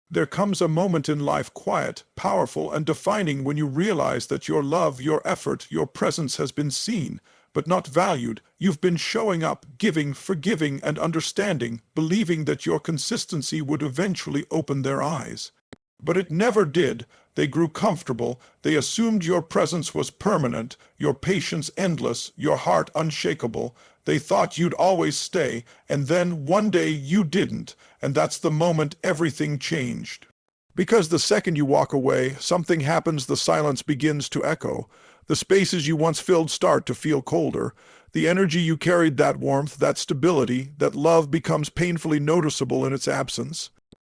There comes a moment in life quiet, powerful, and defining when you realize that your love, your effort, your presence has been seen, but not valued. You've been showing up, giving, forgiving, and understanding, believing that your consistency would eventually open their eyes. But it never did. They grew comfortable. They assumed your presence was permanent, your patience endless, your heart unshakable. They thought you'd always stay, and then one day you didn't, and that's the moment everything changed. Because the second you walk away, something happens, the silence begins to echo. The spaces you once filled start to feel colder. The energy you carried, that warmth, that stability, that love becomes painfully noticeable in its absence.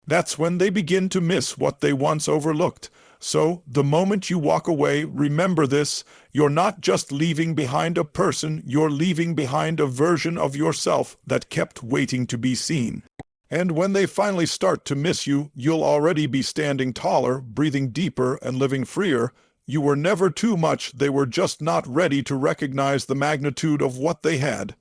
That's when they begin to miss what they once overlooked. So, the moment you walk away, remember this: you're not just leaving behind a person, you're leaving behind a version of yourself that kept waiting to be seen. And when they finally start to miss you, you'll already be standing taller, breathing deeper, and living freer. You were never too much, they were just not ready to recognize the magnitude of what they had.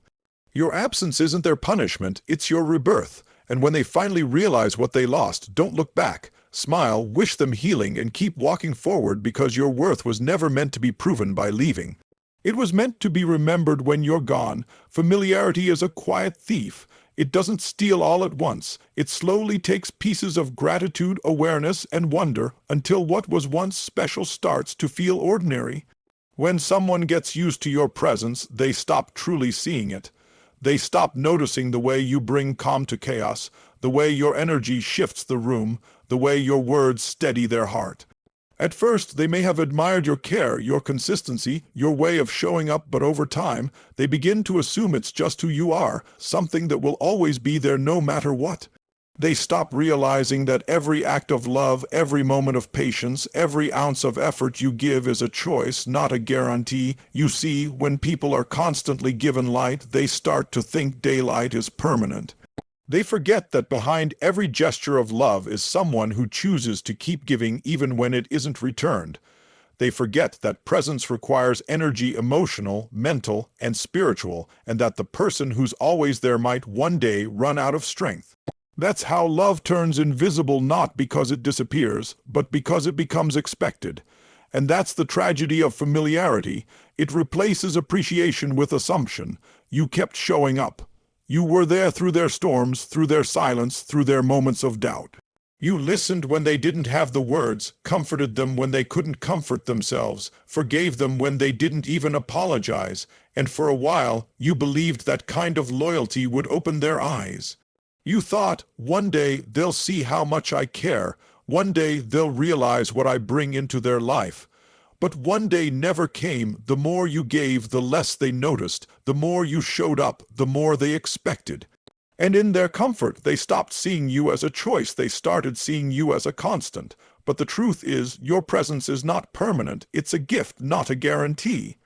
Your absence isn't their punishment, it's your rebirth. And when they finally realize what they lost, don't look back. Smile, wish them healing, and keep walking forward, because your worth was never meant to be proven by leaving. It was meant to be remembered when you're gone. Familiarity is a quiet thief. It doesn't steal all at once. It slowly takes pieces of gratitude, awareness, and wonder until what was once special starts to feel ordinary. When someone gets used to your presence, they stop truly seeing it. They stop noticing the way you bring calm to chaos, the way your energy shifts the room, the way your words steady their heart. At first, they may have admired your care, your consistency, your way of showing up, but over time, they begin to assume it's just who you are, something that will always be there no matter what. They stop realizing that every act of love, every moment of patience, every ounce of effort you give is a choice, not a guarantee. You see, when people are constantly given light, they start to think daylight is permanent. They forget that behind every gesture of love is someone who chooses to keep giving even when it isn't returned. They forget that presence requires energy, emotional, mental, and spiritual, and that the person who's always there might one day run out of strength. That's how love turns invisible, not because it disappears, but because it becomes expected. And that's the tragedy of familiarity. It replaces appreciation with assumption. You kept showing up. You were there through their storms, through their silence, through their moments of doubt. You listened when they didn't have the words, comforted them when they couldn't comfort themselves, forgave them when they didn't even apologize, and for a while you believed that kind of loyalty would open their eyes. You thought, one day they'll see how much I care, one day they'll realize what I bring into their life. But one day never came. The more you gave, the less they noticed. The more you showed up, the more they expected. And in their comfort, they stopped seeing you as a choice. They started seeing you as a constant. But the truth is, your presence is not permanent. It's a gift, not a guarantee.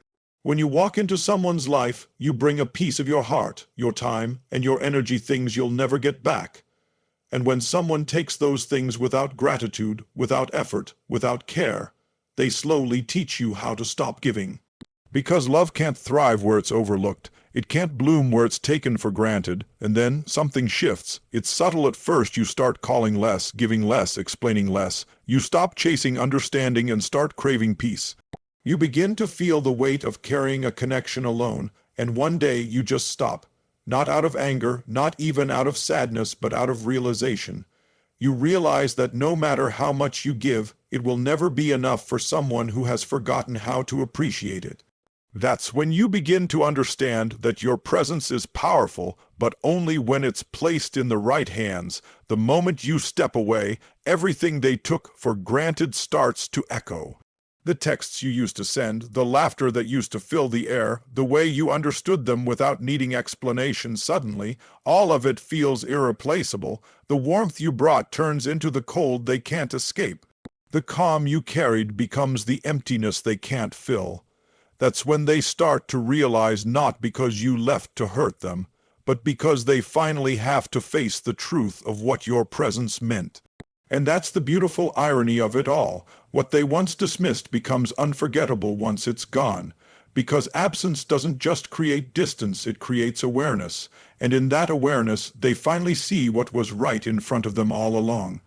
When you walk into someone's life, you bring a piece of your heart, your time, and your energy, things you'll never get back. And when someone takes those things without gratitude, without effort, without care, they slowly teach you how to stop giving. Because love can't thrive where it's overlooked. It can't bloom where it's taken for granted. And then something shifts. It's subtle at first. You start calling less, giving less, explaining less. You stop chasing understanding and start craving peace. You begin to feel the weight of carrying a connection alone, and one day you just stop. Not out of anger, not even out of sadness, but out of realization. You realize that no matter how much you give, it will never be enough for someone who has forgotten how to appreciate it. That's when you begin to understand that your presence is powerful, but only when it's placed in the right hands. The moment you step away, everything they took for granted starts to echo. The texts you used to send, the laughter that used to fill the air, the way you understood them without needing explanation, suddenly, all of it feels irreplaceable. The warmth you brought turns into the cold they can't escape. The calm you carried becomes the emptiness they can't fill. That's when they start to realize, not because you left to hurt them, but because they finally have to face the truth of what your presence meant. And that's the beautiful irony of it all. What they once dismissed becomes unforgettable once it's gone. Because absence doesn't just create distance, it creates awareness. And in that awareness, they finally see what was right in front of them all along.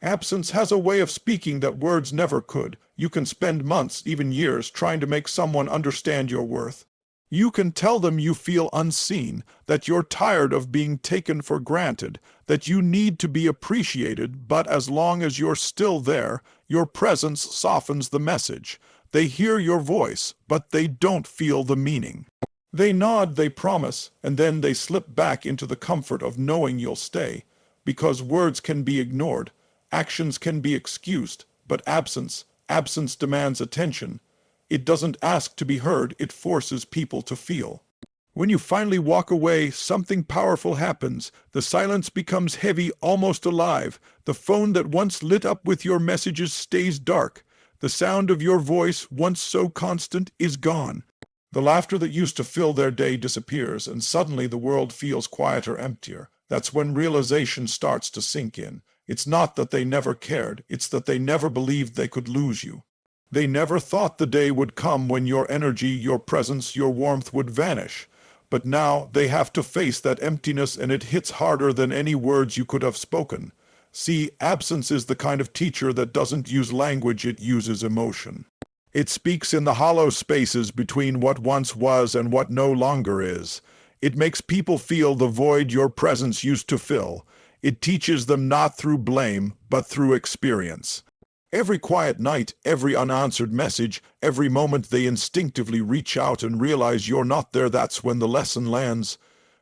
Absence has a way of speaking that words never could. You can spend months, even years, trying to make someone understand your worth. You can tell them you feel unseen, that you're tired of being taken for granted, that you need to be appreciated, but as long as you're still there, your presence softens the message. They hear your voice, but they don't feel the meaning. They nod, they promise, and then they slip back into the comfort of knowing you'll stay. Because words can be ignored, actions can be excused, but absence demands attention. It doesn't ask to be heard, it forces people to feel. When you finally walk away, something powerful happens. The silence becomes heavy, almost alive. The phone that once lit up with your messages stays dark. The sound of your voice, once so constant, is gone. The laughter that used to fill their day disappears, and suddenly the world feels quieter, emptier. That's when realization starts to sink in. It's not that they never cared, it's that they never believed they could lose you. They never thought the day would come when your energy, your presence, your warmth would vanish. But now they have to face that emptiness, and it hits harder than any words you could have spoken. See, absence is the kind of teacher that doesn't use language, it uses emotion. It speaks in the hollow spaces between what once was and what no longer is. It makes people feel the void your presence used to fill. It teaches them not through blame, but through experience. Every quiet night, every unanswered message, every moment they instinctively reach out and realize you're not there, that's when the lesson lands.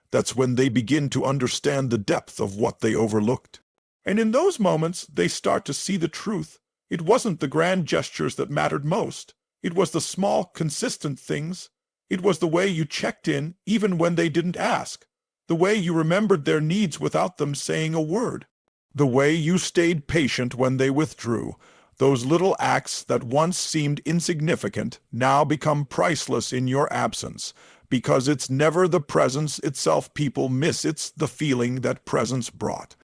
That's when they begin to understand the depth of what they overlooked. And in those moments, they start to see the truth. It wasn't the grand gestures that mattered most. It was the small, consistent things. It was the way you checked in, even when they didn't ask. The way you remembered their needs without them saying a word. The way you stayed patient when they withdrew. Those little acts that once seemed insignificant now become priceless in your absence, because it's never the presence itself people miss, it's the feeling that presence brought.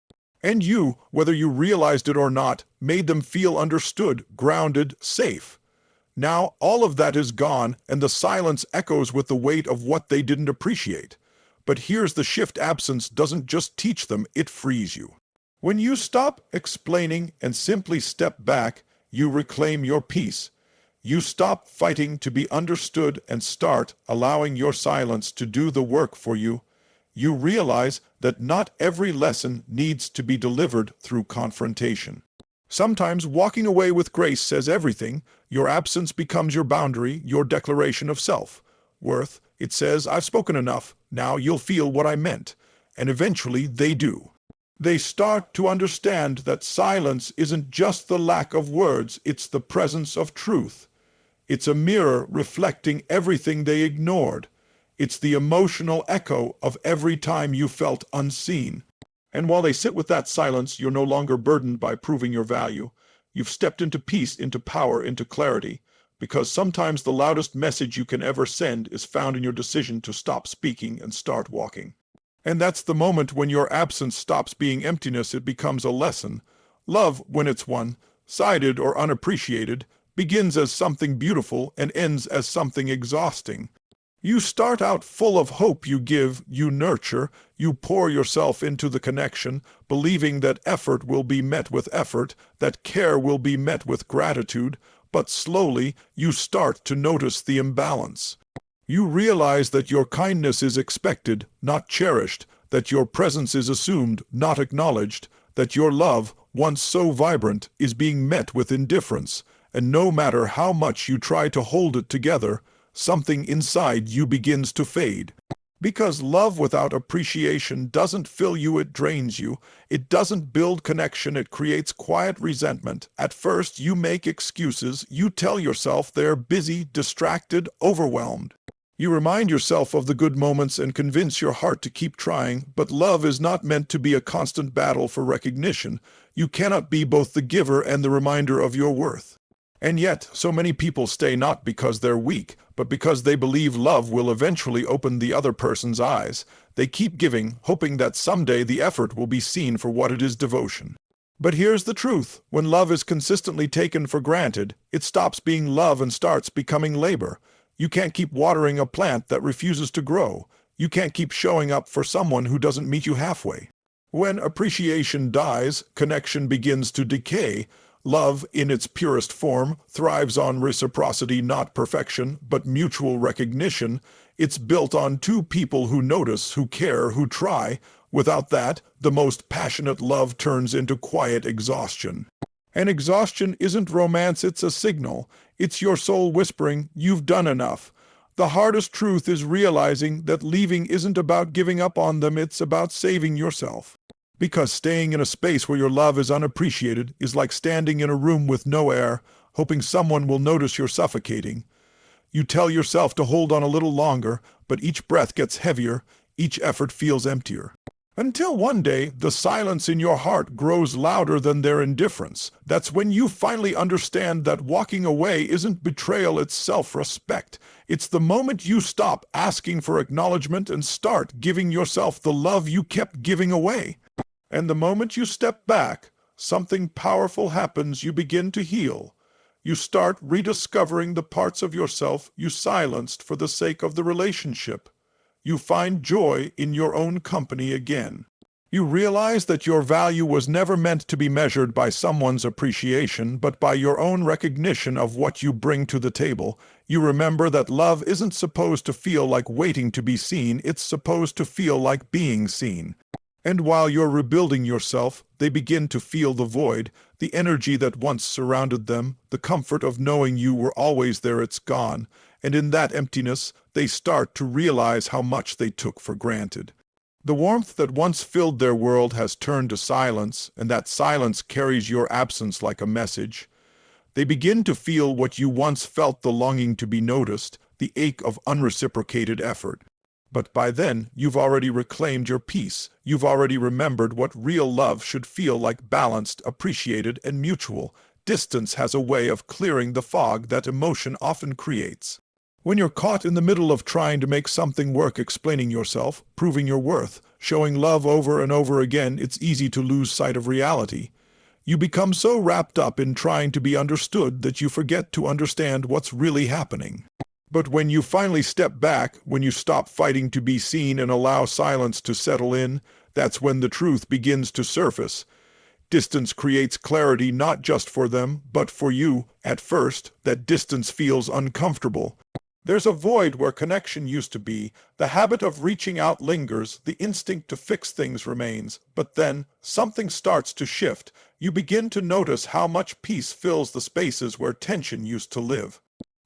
And you, whether you realized it or not, made them feel understood, grounded, safe. Now all of that is gone, and the silence echoes with the weight of what they didn't appreciate. But here's the shift: absence doesn't just teach them, it frees you. When you stop explaining and simply step back, you reclaim your peace. You stop fighting to be understood and start allowing your silence to do the work for you. You realize that not every lesson needs to be delivered through confrontation. Sometimes walking away with grace says everything. Your absence becomes your boundary, your declaration of self-worth. It says, I've spoken enough, now you'll feel what I meant. And eventually they do. They start to understand that silence isn't just the lack of words, it's the presence of truth. It's a mirror reflecting everything they ignored. It's the emotional echo of every time you felt unseen. And while they sit with that silence, you're no longer burdened by proving your value. You've stepped into peace, into power, into clarity. Because sometimes the loudest message you can ever send is found in your decision to stop speaking and start walking. And that's the moment when your absence stops being emptiness, it becomes a lesson. Love, when it's one-sided or unappreciated, begins as something beautiful and ends as something exhausting. You start out full of hope, you give, you nurture, you pour yourself into the connection, believing that effort will be met with effort, that care will be met with gratitude, but slowly you start to notice the imbalance. You realize that your kindness is expected, not cherished, that your presence is assumed, not acknowledged, that your love, once so vibrant, is being met with indifference, and no matter how much you try to hold it together, something inside you begins to fade. Because love without appreciation doesn't fill you, it drains you. It doesn't build connection, it creates quiet resentment. At first, you make excuses. You tell yourself they're busy, distracted, overwhelmed. You remind yourself of the good moments and convince your heart to keep trying, but love is not meant to be a constant battle for recognition. You cannot be both the giver and the reminder of your worth. And yet, so many people stay not because they're weak, but because they believe love will eventually open the other person's eyes. They keep giving, hoping that someday the effort will be seen for what it is: devotion. But here's the truth: when love is consistently taken for granted, it stops being love and starts becoming labor. You can't keep watering a plant that refuses to grow. You can't keep showing up for someone who doesn't meet you halfway. When appreciation dies, connection begins to decay. Love, in its purest form, thrives on reciprocity, not perfection, but mutual recognition. It's built on two people who notice, who care, who try. Without that, the most passionate love turns into quiet exhaustion. And exhaustion isn't romance, it's a signal. It's your soul whispering, "You've done enough." The hardest truth is realizing that leaving isn't about giving up on them, it's about saving yourself. Because staying in a space where your love is unappreciated is like standing in a room with no air, hoping someone will notice you're suffocating. You tell yourself to hold on a little longer, but each breath gets heavier, each effort feels emptier. Until one day, the silence in your heart grows louder than their indifference. That's when you finally understand that walking away isn't betrayal, it's self-respect. It's the moment you stop asking for acknowledgement and start giving yourself the love you kept giving away. And the moment you step back, something powerful happens. You begin to heal. You start rediscovering the parts of yourself you silenced for the sake of the relationship. You find joy in your own company again. You realize that your value was never meant to be measured by someone's appreciation, but by your own recognition of what you bring to the table. You remember that love isn't supposed to feel like waiting to be seen, it's supposed to feel like being seen. And while you're rebuilding yourself, they begin to feel the void, the energy that once surrounded them, the comfort of knowing you were always there, it's gone. And in that emptiness, they start to realize how much they took for granted. The warmth that once filled their world has turned to silence, and that silence carries your absence like a message. They begin to feel what you once felt, the longing to be noticed, the ache of unreciprocated effort. But by then, you've already reclaimed your peace. You've already remembered what real love should feel like: balanced, appreciated, and mutual. Distance has a way of clearing the fog that emotion often creates. When you're caught in the middle of trying to make something work, explaining yourself, proving your worth, showing love over and over again, it's easy to lose sight of reality. You become so wrapped up in trying to be understood that you forget to understand what's really happening. But when you finally step back, when you stop fighting to be seen and allow silence to settle in, that's when the truth begins to surface. Distance creates clarity, not just for them, but for you. At first, that distance feels uncomfortable. There's a void where connection used to be. The habit of reaching out lingers, the instinct to fix things remains. But then, something starts to shift. You begin to notice how much peace fills the spaces where tension used to live.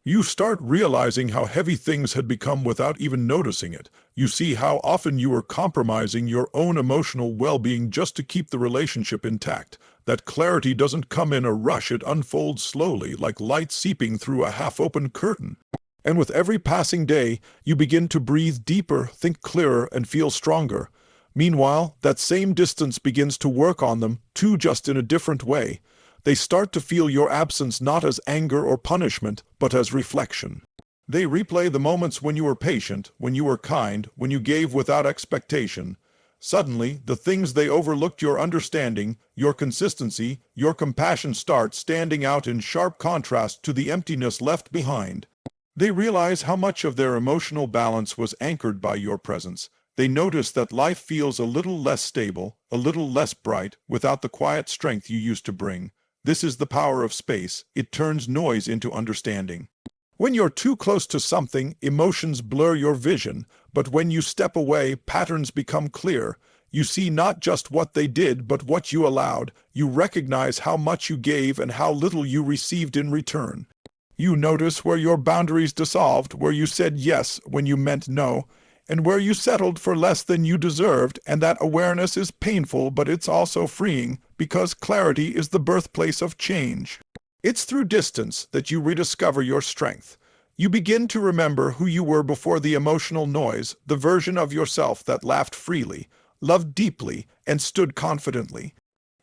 You start realizing how heavy things had become without even noticing it. You see how often you were compromising your own emotional well-being just to keep the relationship intact. That clarity doesn't come in a rush, it unfolds slowly, like light seeping through a half-open curtain. And with every passing day, you begin to breathe deeper, think clearer, and feel stronger. Meanwhile, that same distance begins to work on them, too, just in a different way. They start to feel your absence not as anger or punishment, but as reflection. They replay the moments when you were patient, when you were kind, when you gave without expectation. Suddenly, the things they overlooked, your understanding, your consistency, your compassion, start standing out in sharp contrast to the emptiness left behind. They realize how much of their emotional balance was anchored by your presence. They notice that life feels a little less stable, a little less bright, without the quiet strength you used to bring. This is the power of space. It turns noise into understanding. When you're too close to something, emotions blur your vision, but when you step away, patterns become clear. You see not just what they did, but what you allowed. You recognize how much you gave and how little you received in return. You notice where your boundaries dissolved, where you said yes when you meant no, and where you settled for less than you deserved, and that awareness is painful, but it's also freeing, because clarity is the birthplace of change. It's through distance that you rediscover your strength. You begin to remember who you were before the emotional noise, the version of yourself that laughed freely, loved deeply, and stood confidently.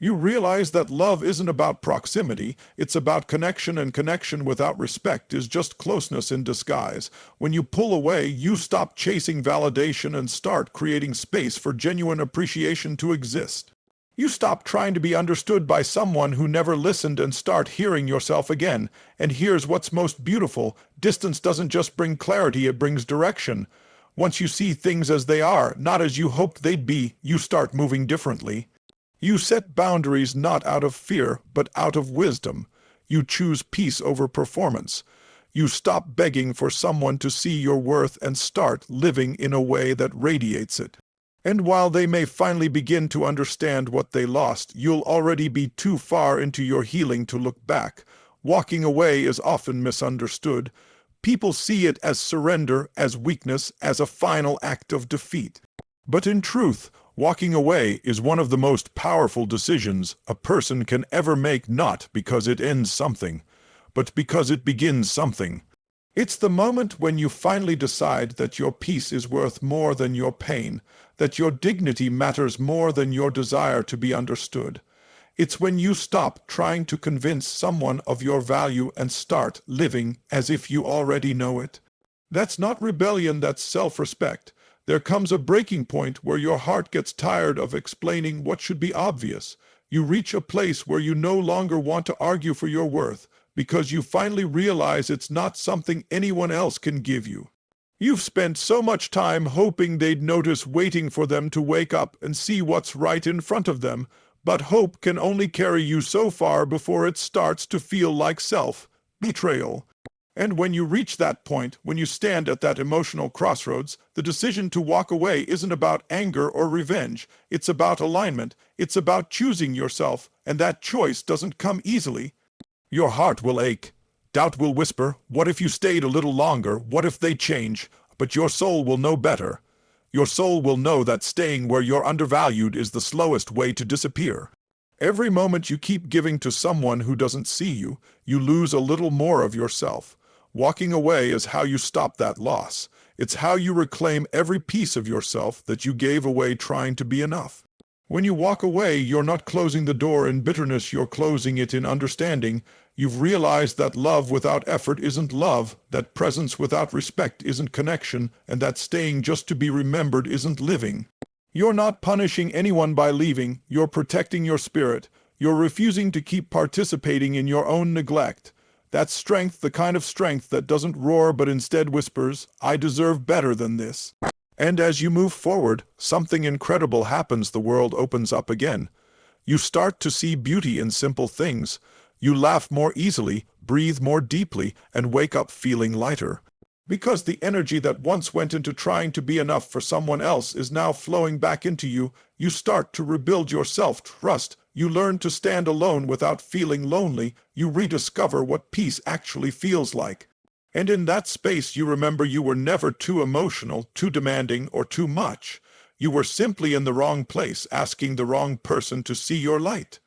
You realize that love isn't about proximity, it's about connection, and connection without respect is just closeness in disguise. When you pull away, you stop chasing validation and start creating space for genuine appreciation to exist. You stop trying to be understood by someone who never listened and start hearing yourself again. And here's what's most beautiful: distance doesn't just bring clarity, it brings direction. Once you see things as they are, not as you hoped they'd be, you start moving differently. You set boundaries not out of fear, but out of wisdom. You choose peace over performance. You stop begging for someone to see your worth and start living in a way that radiates it. And while they may finally begin to understand what they lost, you'll already be too far into your healing to look back. Walking away is often misunderstood. People see it as surrender, as weakness, as a final act of defeat. But in truth, walking away is one of the most powerful decisions a person can ever make, not because it ends something, but because it begins something. It's the moment when you finally decide that your peace is worth more than your pain, that your dignity matters more than your desire to be understood. It's when you stop trying to convince someone of your value and start living as if you already know it. That's not rebellion, that's self-respect. There comes a breaking point where your heart gets tired of explaining what should be obvious. You reach a place where you no longer want to argue for your worth, because you finally realize it's not something anyone else can give you. You've spent so much time hoping they'd notice, waiting for them to wake up and see what's right in front of them, but hope can only carry you so far before it starts to feel like self-betrayal. And when you reach that point, when you stand at that emotional crossroads, the decision to walk away isn't about anger or revenge. It's about alignment. It's about choosing yourself, and that choice doesn't come easily. Your heart will ache. Doubt will whisper, what if you stayed a little longer? What if they change? But your soul will know better. Your soul will know that staying where you're undervalued is the slowest way to disappear. Every moment you keep giving to someone who doesn't see you, you lose a little more of yourself. Walking away is how you stop that loss. It's how you reclaim every piece of yourself that you gave away trying to be enough. When you walk away, you're not closing the door in bitterness, you're closing it in understanding. You've realized that love without effort isn't love, that presence without respect isn't connection, and that staying just to be remembered isn't living. You're not punishing anyone by leaving, you're protecting your spirit. You're refusing to keep participating in your own neglect. That's strength, the kind of strength that doesn't roar but instead whispers, I deserve better than this. And as you move forward, something incredible happens. The world opens up again. You start to see beauty in simple things. You laugh more easily, breathe more deeply, and wake up feeling lighter. Because the energy that once went into trying to be enough for someone else is now flowing back into you, you start to rebuild your self-trust. You learn to stand alone without feeling lonely. You rediscover what peace actually feels like. And in that space you remember you were never too emotional, too demanding, or too much. You were simply in the wrong place, asking the wrong person to see your light.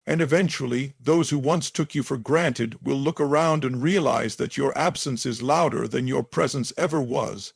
And eventually, those who once took you for granted will look around and realize that your absence is louder than your presence ever was.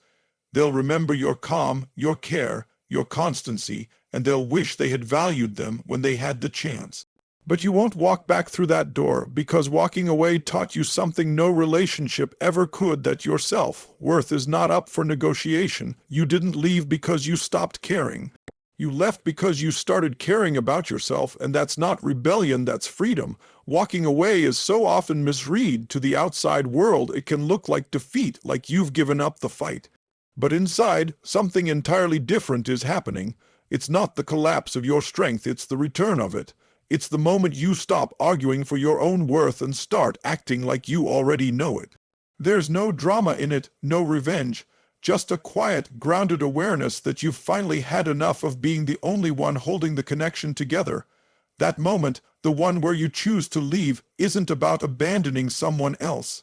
They'll remember your calm, your care, your constancy, and they'll wish they had valued them when they had the chance. But you won't walk back through that door, because walking away taught you something no relationship ever could, that your self-worth is not up for negotiation. You didn't leave because you stopped caring. You left because you started caring about yourself, and that's not rebellion, that's freedom. Walking away is so often misread. To the outside world, it can look like defeat, like you've given up the fight. But inside, something entirely different is happening. It's not the collapse of your strength, it's the return of it. It's the moment you stop arguing for your own worth and start acting like you already know it. There's no drama in it, no revenge, just a quiet, grounded awareness that you've finally had enough of being the only one holding the connection together. That moment, the one where you choose to leave, isn't about abandoning someone else.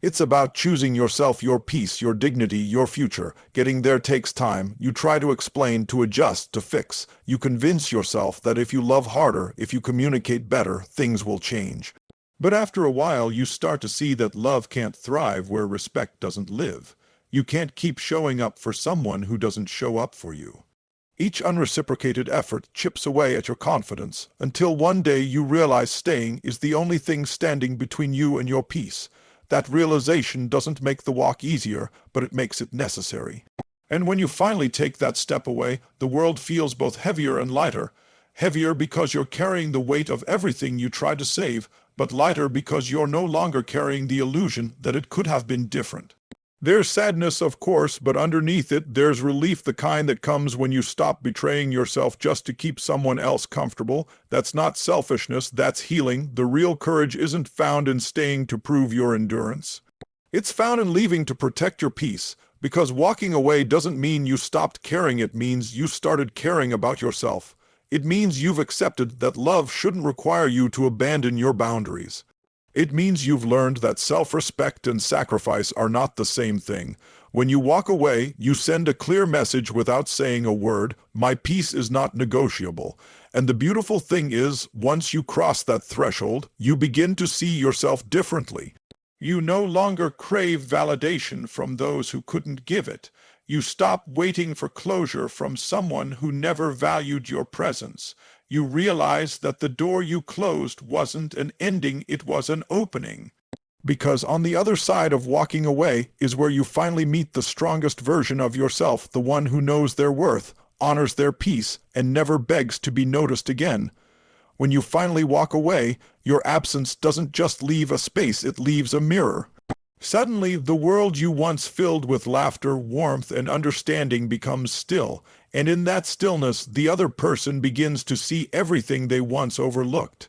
It's about choosing yourself, your peace, your dignity, your future. Getting there takes time. You try to explain, to adjust, to fix. You convince yourself that if you love harder, if you communicate better, things will change. But after a while, you start to see that love can't thrive where respect doesn't live. You can't keep showing up for someone who doesn't show up for you. Each unreciprocated effort chips away at your confidence, until one day you realize staying is the only thing standing between you and your peace. That realization doesn't make the walk easier, but it makes it necessary. And when you finally take that step away, the world feels both heavier and lighter. Heavier because you're carrying the weight of everything you tried to save, but lighter because you're no longer carrying the illusion that it could have been different. There's sadness, of course, but underneath it, there's relief, the kind that comes when you stop betraying yourself just to keep someone else comfortable. That's not selfishness, that's healing. The real courage isn't found in staying to prove your endurance. It's found in leaving to protect your peace, because walking away doesn't mean you stopped caring, it means you started caring about yourself. It means you've accepted that love shouldn't require you to abandon your boundaries. It means you've learned that self-respect and sacrifice are not the same thing. When you walk away, you send a clear message without saying a word: my peace is not negotiable. And the beautiful thing is, once you cross that threshold, you begin to see yourself differently. You no longer crave validation from those who couldn't give it. You stop waiting for closure from someone who never valued your presence. You realize that the door you closed wasn't an ending, it was an opening. Because on the other side of walking away is where you finally meet the strongest version of yourself, the one who knows their worth, honors their peace, and never begs to be noticed again. When you finally walk away, your absence doesn't just leave a space, it leaves a mirror. Suddenly, the world you once filled with laughter, warmth, and understanding becomes still, and in that stillness, the other person begins to see everything they once overlooked.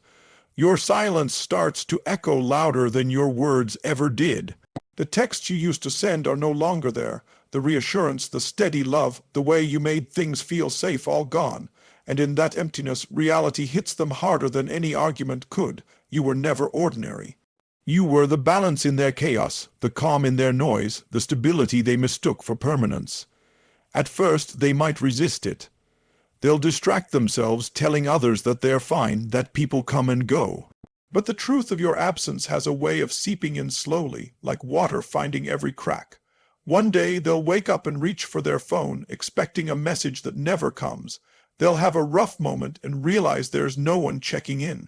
Your silence starts to echo louder than your words ever did. The texts you used to send are no longer there. The reassurance, the steady love, the way you made things feel safe, all gone. And in that emptiness, reality hits them harder than any argument could. You were never ordinary. You were the balance in their chaos, the calm in their noise, the stability they mistook for permanence. At first, they might resist it. They'll distract themselves telling others that they're fine, that people come and go. But the truth of your absence has a way of seeping in slowly, like water finding every crack. One day, they'll wake up and reach for their phone, expecting a message that never comes. They'll have a rough moment and realize there's no one checking in.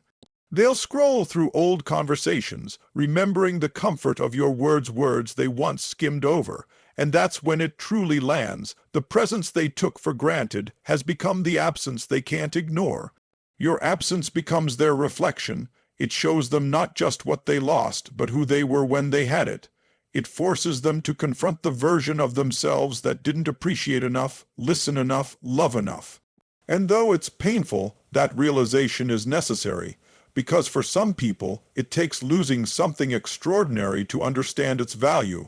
They'll scroll through old conversations, remembering the comfort of your words they once skimmed over, and that's when it truly lands. The presence they took for granted has become the absence they can't ignore. Your absence becomes their reflection. It shows them not just what they lost, but who they were when they had it. It forces them to confront the version of themselves that didn't appreciate enough, listen enough, love enough. And though it's painful, that realization is necessary. Because for some people, it takes losing something extraordinary to understand its value.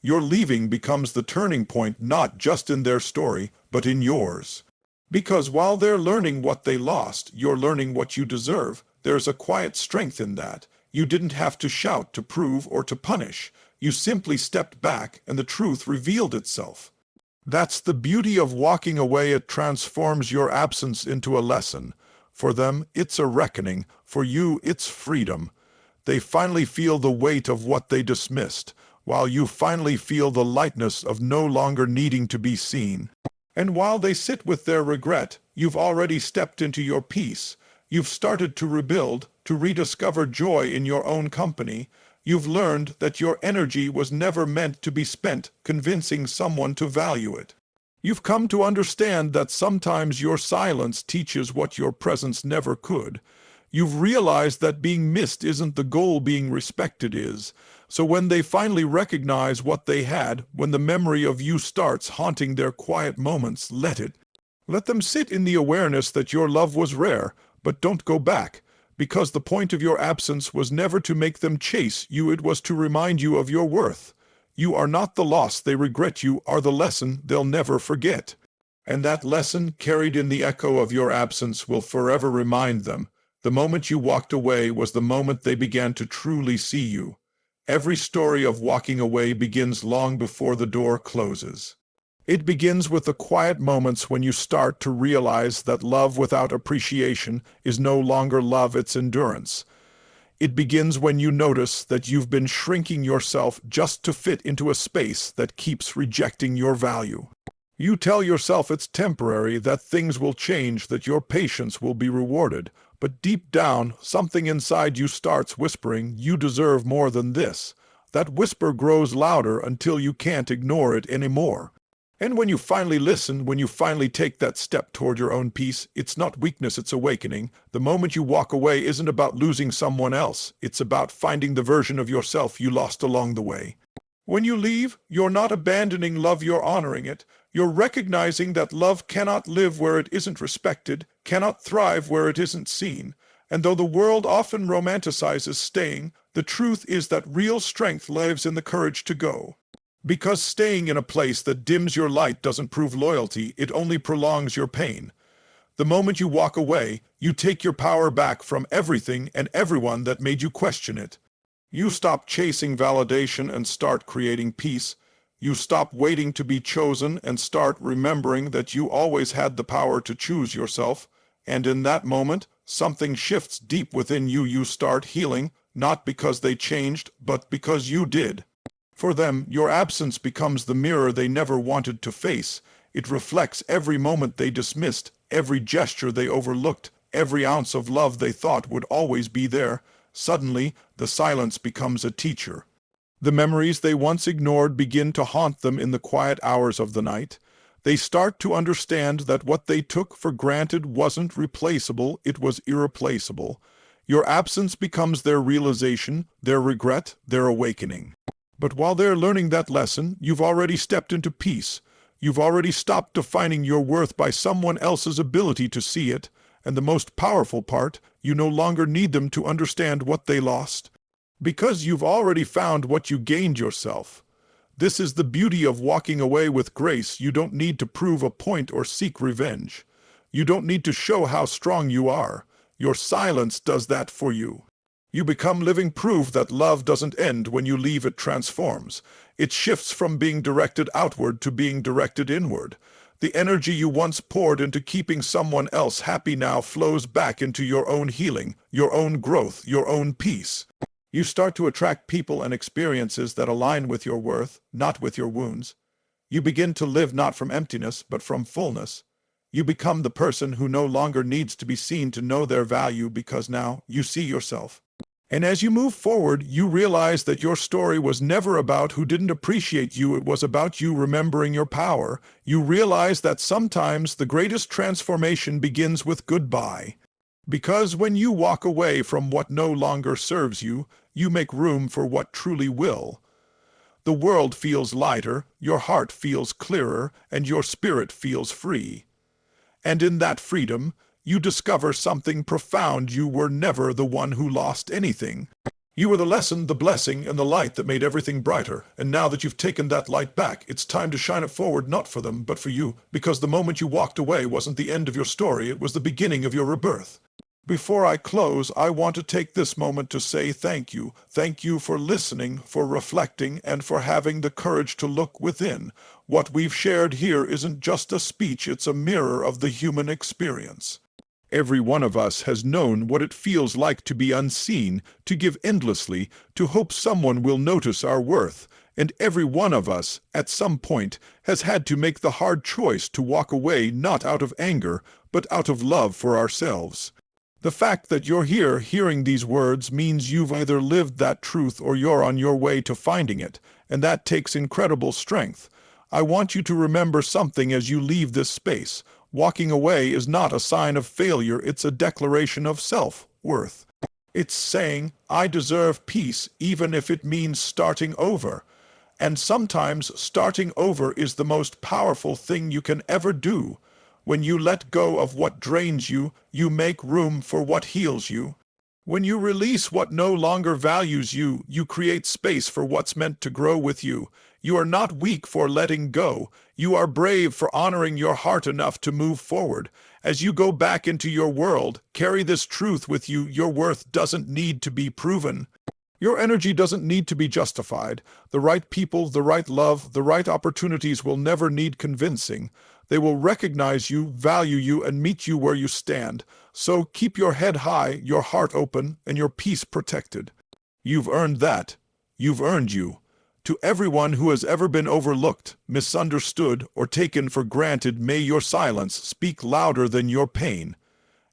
Your leaving becomes the turning point not just in their story, but in yours. Because while they're learning what they lost, you're learning what you deserve. There's a quiet strength in that. You didn't have to shout to prove or to punish. You simply stepped back and the truth revealed itself. That's the beauty of walking away. It transforms your absence into a lesson. For them, it's a reckoning. For you, it's freedom. They finally feel the weight of what they dismissed, while you finally feel the lightness of no longer needing to be seen. And while they sit with their regret, you've already stepped into your peace. You've started to rebuild, to rediscover joy in your own company. You've learned that your energy was never meant to be spent convincing someone to value it. You've come to understand that sometimes your silence teaches what your presence never could. You've realized that being missed isn't the goal, being respected is. So when they finally recognize what they had, when the memory of you starts haunting their quiet moments, let it. Let them sit in the awareness that your love was rare, but don't go back. Because the point of your absence was never to make them chase you, it was to remind you of your worth. You are not the loss they regret, you are the lesson they'll never forget. And that lesson, carried in the echo of your absence, will forever remind them. The moment you walked away was the moment they began to truly see you. Every story of walking away begins long before the door closes. It begins with the quiet moments when you start to realize that love without appreciation is no longer love, it's endurance. It begins when you notice that you've been shrinking yourself just to fit into a space that keeps rejecting your value. You tell yourself it's temporary, that things will change, that your patience will be rewarded. But deep down, something inside you starts whispering, you deserve more than this. That whisper grows louder until you can't ignore it anymore. And when you finally listen, when you finally take that step toward your own peace, it's not weakness, it's awakening. The moment you walk away isn't about losing someone else. It's about finding the version of yourself you lost along the way. When you leave, you're not abandoning love, you're honoring it. You're recognizing that love cannot live where it isn't respected, cannot thrive where it isn't seen. And though the world often romanticizes staying, the truth is that real strength lives in the courage to go. Because staying in a place that dims your light doesn't prove loyalty, it only prolongs your pain. The moment you walk away, you take your power back from everything and everyone that made you question it. You stop chasing validation and start creating peace. You stop waiting to be chosen and start remembering that you always had the power to choose yourself. And in that moment, something shifts deep within you. You start healing, not because they changed, but because you did. For them, your absence becomes the mirror they never wanted to face. It reflects every moment they dismissed, every gesture they overlooked, every ounce of love they thought would always be there. Suddenly, the silence becomes a teacher. The memories they once ignored begin to haunt them in the quiet hours of the night. They start to understand that what they took for granted wasn't replaceable, it was irreplaceable. Your absence becomes their realization, their regret, their awakening. But while they're learning that lesson, you've already stepped into peace. You've already stopped defining your worth by someone else's ability to see it. And the most powerful part, you no longer need them to understand what they lost. Because you've already found what you gained yourself. This is the beauty of walking away with grace. You don't need to prove a point or seek revenge. You don't need to show how strong you are. Your silence does that for you. You become living proof that love doesn't end when you leave, it transforms. It shifts from being directed outward to being directed inward. The energy you once poured into keeping someone else happy now flows back into your own healing, your own growth, your own peace. You start to attract people and experiences that align with your worth, not with your wounds. You begin to live not from emptiness, but from fullness. You become the person who no longer needs to be seen to know their value because now you see yourself. And as you move forward, you realize that your story was never about who didn't appreciate you. It was about you remembering your power. You realize that sometimes the greatest transformation begins with goodbye. Because when you walk away from what no longer serves you, you make room for what truly will. The world feels lighter, your heart feels clearer, and your spirit feels free. And in that freedom, you discover something profound. You were never the one who lost anything. You were the lesson, the blessing, and the light that made everything brighter. And now that you've taken that light back, it's time to shine it forward, not for them, but for you. Because the moment you walked away wasn't the end of your story, it was the beginning of your rebirth. Before I close, I want to take this moment to say thank you. Thank you for listening, for reflecting, and for having the courage to look within. What we've shared here isn't just a speech, it's a mirror of the human experience. Every one of us has known what it feels like to be unseen, to give endlessly, to hope someone will notice our worth. And every one of us, at some point, has had to make the hard choice to walk away not out of anger, but out of love for ourselves. The fact that you're here hearing these words means you've either lived that truth or you're on your way to finding it, and that takes incredible strength. I want you to remember something as you leave this space. Walking away is not a sign of failure, it's a declaration of self-worth. It's saying, I deserve peace, even if it means starting over. And sometimes starting over is the most powerful thing you can ever do. When you let go of what drains you, you make room for what heals you. When you release what no longer values you, you create space for what's meant to grow with you. You are not weak for letting go. You are brave for honoring your heart enough to move forward. As you go back into your world, carry this truth with you. Your worth doesn't need to be proven. Your energy doesn't need to be justified. The right people, the right love, the right opportunities will never need convincing. They will recognize you, value you, and meet you where you stand. So keep your head high, your heart open, and your peace protected. You've earned that. You've earned you. To everyone who has ever been overlooked, misunderstood, or taken for granted, may your silence speak louder than your pain.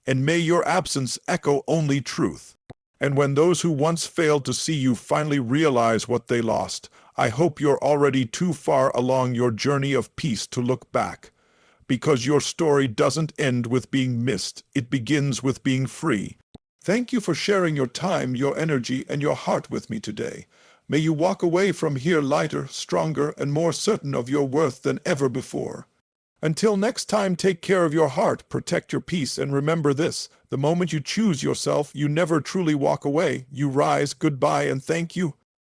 And may your absence echo only truth. And when those who once failed to see you finally realize what they lost, I hope you're already too far along your journey of peace to look back. Because your story doesn't end with being missed, it begins with being free. Thank you for sharing your time, your energy, and your heart with me today. May you walk away from here lighter, stronger, and more certain of your worth than ever before. Until next time, take care of your heart, protect your peace, and remember this: the moment you choose yourself, you never truly walk away. You rise, goodbye, and thank you.